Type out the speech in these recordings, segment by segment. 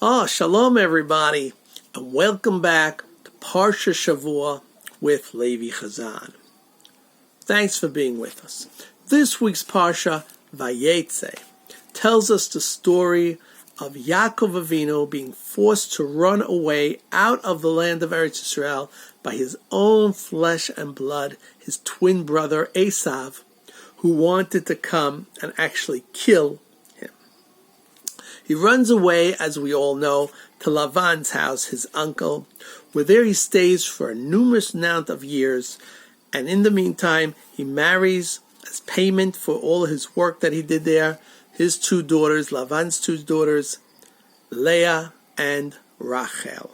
Shalom everybody, and welcome back to Parsha Shavua with Levi Chazan. Thanks for being with us. This week's Parsha, Vayeitzei, tells us the story of Yaakov Avinu being forced to run away out of the land of Eretz Yisrael by his own flesh and blood, his twin brother Esav, who wanted to come and actually kill him. He runs away, as we all know, to Lavan's house, his uncle, where there he stays for a numerous amount of years, and in the meantime, he marries as payment for all his work that he did there, his two daughters, Lavan's two daughters, Leah and Rachel.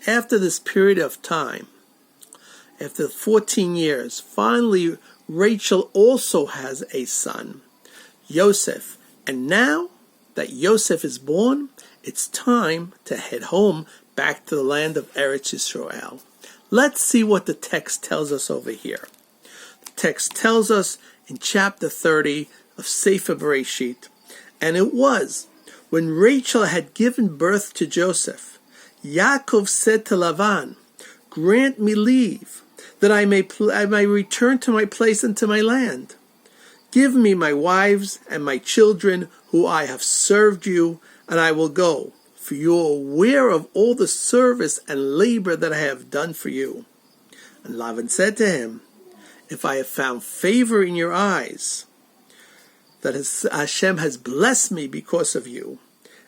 After this period of time, after 14 years, finally Rachel also has a son, Yosef. And now that Yosef is born, it's time to head home back to the land of Eretz Yisrael. Let's see what the text tells us over here. The text tells us in chapter 30 of Sefer Bereshit, and it was when Rachel had given birth to Joseph, Yaakov said to Lavan, "Grant me leave, that I may return to my place and to my land. Give me my wives and my children, who I have served you, and I will go, for you are aware of all the service and labor that I have done for you." And Lavan said to him, "If I have found favor in your eyes, that Hashem has blessed me because of you."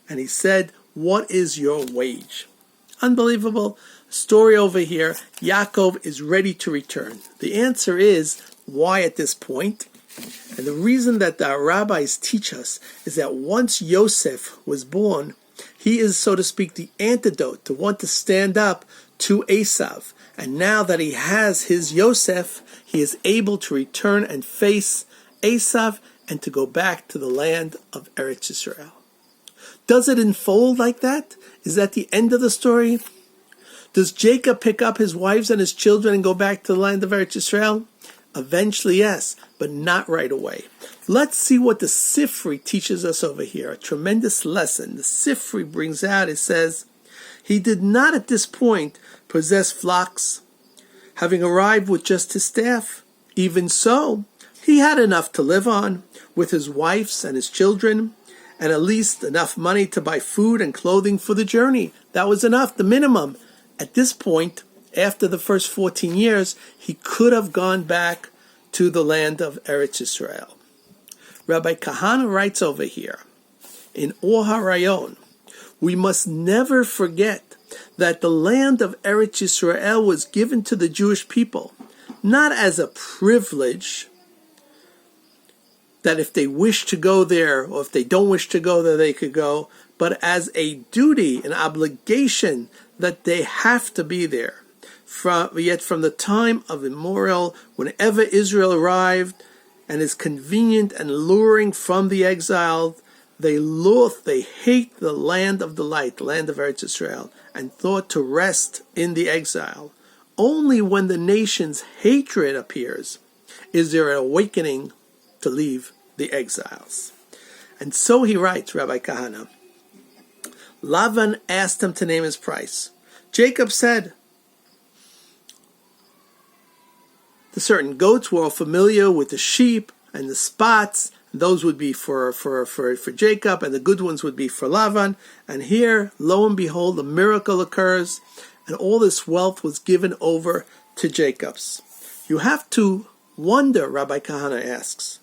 And he said, "What is your wage?" Unbelievable story over here. Yaakov is ready to return. The answer is, why at this point? And the reason that the rabbis teach us is that once Yosef was born, he is, so to speak, the antidote to want to stand up to Esav. And now that he has his Yosef, he is able to return and face Esav and to go back to the land of Eretz Yisrael. Does it unfold like that? Is that the end of the story? Does Jacob pick up his wives and his children and go back to the land of Eretz Yisrael? Eventually, yes, but not right away. Let's see what the Sifri teaches us over here. A tremendous lesson. The Sifri brings out, it says, he did not at this point possess flocks, having arrived with just his staff. Even so, he had enough to live on with his wives and his children, and at least enough money to buy food and clothing for the journey. That was enough, the minimum. At this point, after the first 14 years, he could have gone back to the land of Eretz Yisrael. Rabbi Kahana writes over here, in Or HaRayon, we must never forget that the land of Eretz Yisrael was given to the Jewish people, not as a privilege, that if they wish to go there, or if they don't wish to go there, they could go, but as a duty, an obligation that they have to be there. Yet from the time of immemorial, whenever Israel arrived and is convenient and luring from the exile, they hate the land of delight, the land of Eretz Yisrael, and thought to rest in the exile. Only when the nation's hatred appears is there an awakening to leave the exiles. And so he writes, Rabbi Kahana, Lavan asked him to name his price. Jacob said, the certain goats were all familiar with the sheep and the spots. Those would be for Jacob, and the good ones would be for Lavan. And here, lo and behold, a miracle occurs, and all this wealth was given over to Jacob's. You have to wonder, Rabbi Kahana asks,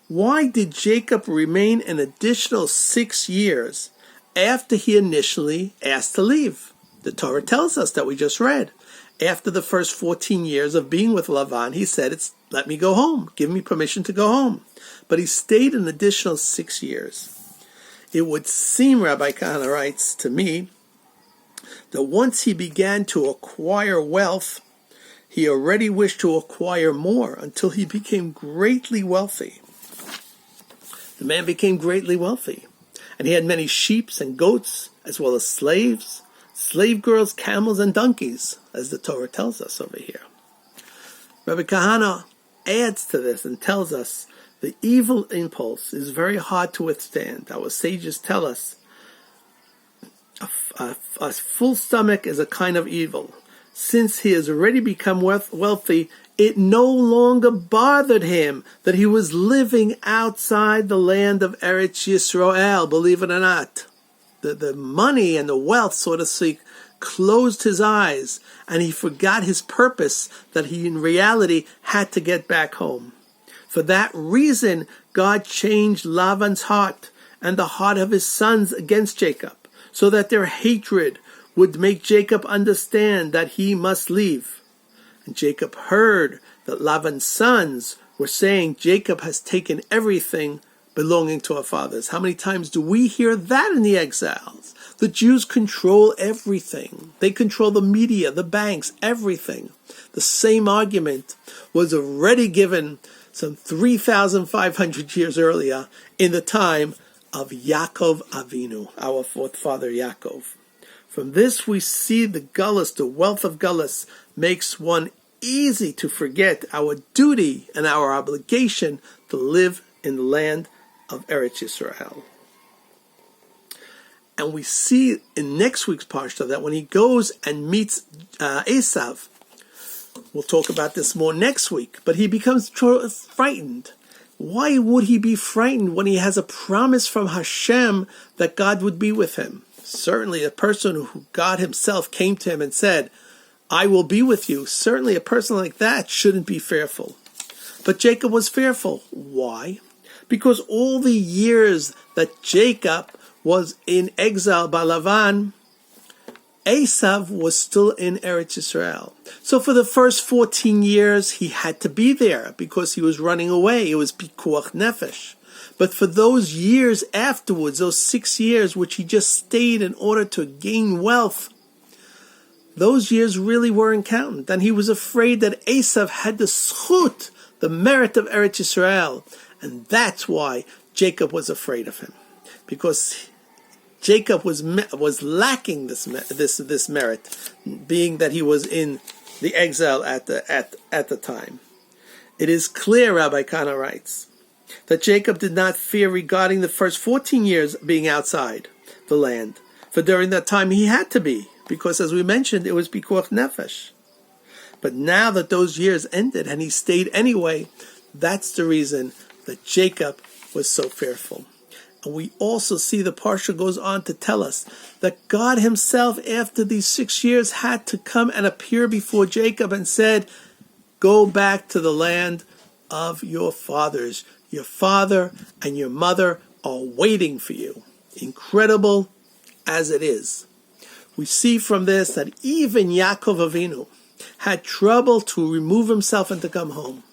why did Jacob remain an additional 6 years after he initially asked to leave? The Torah tells us that we just read. After the first 14 years of being with Lavan, he said, let me go home. Give me permission to go home. But he stayed an additional 6 years. It would seem, Rabbi Kahana writes to me, that once he began to acquire wealth, he already wished to acquire more until he became greatly wealthy. The man became greatly wealthy, and he had many sheep and goats, as well as slaves, slave girls, camels, and donkeys, as the Torah tells us over here. Rabbi Kahana adds to this and tells us the evil impulse is very hard to withstand. Our sages tell us A full stomach is a kind of evil. Since he has already become wealthy, it no longer bothered him that he was living outside the land of Eretz Yisrael, believe it or not. The money and the wealth, so to speak, closed his eyes, and he forgot his purpose that he in reality had to get back home. For that reason, God changed Lavan's heart and the heart of his sons against Jacob, so that their hatred would make Jacob understand that he must leave. And Jacob heard that Lavan's sons were saying, Jacob has taken everything belonging to our fathers. How many times do we hear that in the exiles? The Jews control everything. They control the media, the banks, everything. The same argument was already given some 3,500 years earlier in the time of Yaakov Avinu, our fourth father Yaakov. From this we see the gullus, the wealth of gullus, makes one easy to forget our duty and our obligation to live in the land of Eretz Yisrael. And we see in next week's parsha that when he goes and meets Esav, we'll talk about this more next week, but he becomes frightened. Why would he be frightened when he has a promise from Hashem that God would be with him? Certainly a person who God himself came to him and said, I will be with you. Certainly a person like that shouldn't be fearful. But Jacob was fearful. Why? Because all the years that Jacob was in exile by Lavan, Esav was still in Eretz Yisrael. So for the first 14 years, he had to be there because he was running away. It was pikuach nefesh. But for those years afterwards, those 6 years which he just stayed in order to gain wealth, those years really weren't counted. And he was afraid that Esav had the schut, the merit of Eretz Yisrael. And that's why Jacob was afraid of him. Because Jacob was lacking this merit, being that he was in the exile at the time. It is clear, Rabbi Kana writes, that Jacob did not fear regarding the first 14 years being outside the land. For during that time he had to be, because as we mentioned, it was pikuach nefesh. But now that those years ended and he stayed anyway, that's the reason that Jacob was so fearful. And we also see the parsha goes on to tell us that God himself, after these 6 years, had to come and appear before Jacob and said, go back to the land of your fathers. Your father and your mother are waiting for you. Incredible as it is. We see from this that even Yaakov Avinu had trouble to remove himself and to come home.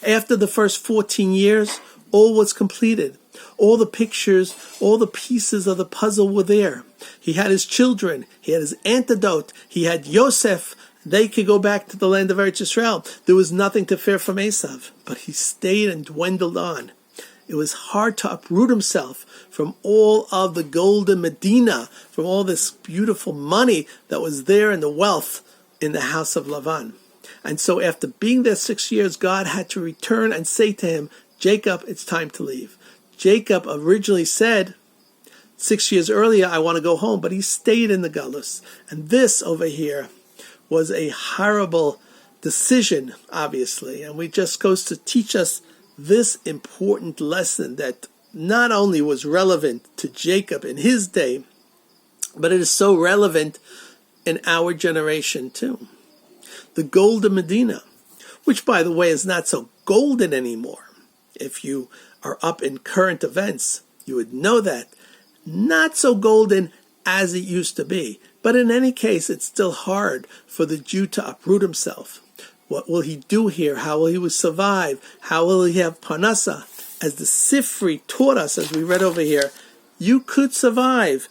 After the first 14 years, all was completed. All the pictures, all the pieces of the puzzle were there. He had his children, he had his antidote, he had Yosef. They could go back to the land of Eretz Yisrael. There was nothing to fear from Esav, but he stayed and dwindled on. It was hard to uproot himself from all of the golden Medina, from all this beautiful money that was there and the wealth in the house of Lavan. And so after being there 6 years, God had to return and say to him, Jacob, it's time to leave. Jacob originally said, 6 years earlier, I want to go home, but he stayed in the galus. And this over here was a horrible decision, obviously. And it just goes to teach us this important lesson that not only was relevant to Jacob in his day, but it is so relevant in our generation too. The golden Medina, which by the way is not so golden anymore. If you are up in current events, you would know that. Not so golden as it used to be. But in any case, it's still hard for the Jew to uproot himself. What will he do here? How will he survive? How will he have parnasa? As the Sifri taught us, as we read over here, you could survive.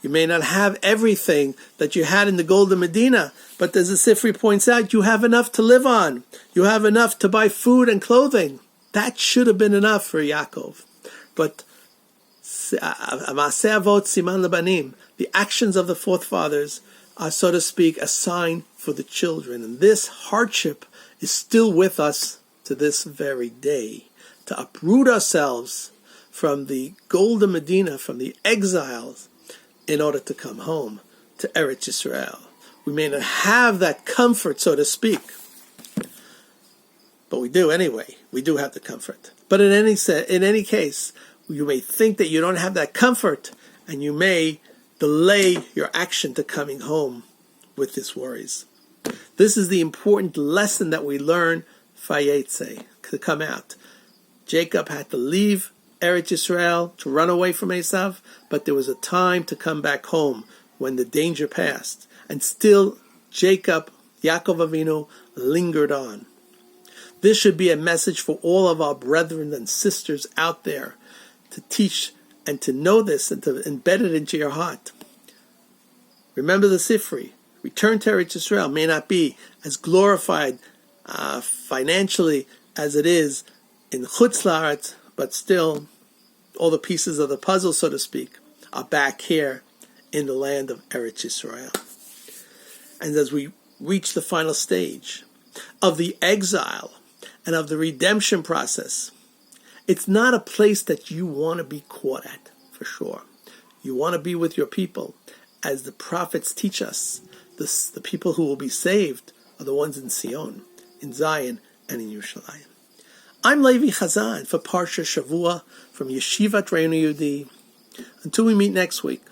You may not have everything that you had in the Golden Medina, but as the Sifri points out, you have enough to live on. You have enough to buy food and clothing. That should have been enough for Yaakov. But Maaseh Avot Siman Lebanim, the actions of the forefathers are, so to speak, a sign for the children. And this hardship is still with us to this very day. To uproot ourselves from the Golden Medina, from the exiles, in order to come home. to Eretz Yisrael. We may not have that comfort, so to speak, but we do anyway. We do have the comfort. But in any case, you may think that you don't have that comfort, and you may delay your action to coming home with these worries. This is the important lesson that we learn, Vayeitzei, to come out. Jacob had to leave Eretz Yisrael to run away from Esav, but there was a time to come back home when the danger passed. And still, Yaakov Avinu, lingered on. This should be a message for all of our brethren and sisters out there to teach and to know this and to embed it into your heart. Remember the Sifri. Return to Eretz Yisrael may not be as glorified financially as it is in Chutz La'aretz, but still, all the pieces of the puzzle, so to speak, are back here in the land of Eretz Yisrael. And as we reach the final stage of the exile and of the redemption process, it's not a place that you want to be caught at, for sure. You want to be with your people. As the prophets teach us, the people who will be saved are the ones in Sion, in Zion, and in Yerushalayim. I'm Levi Chazan for Parsha Shavua from Yeshivat Reinu Yehudi. Until we meet next week,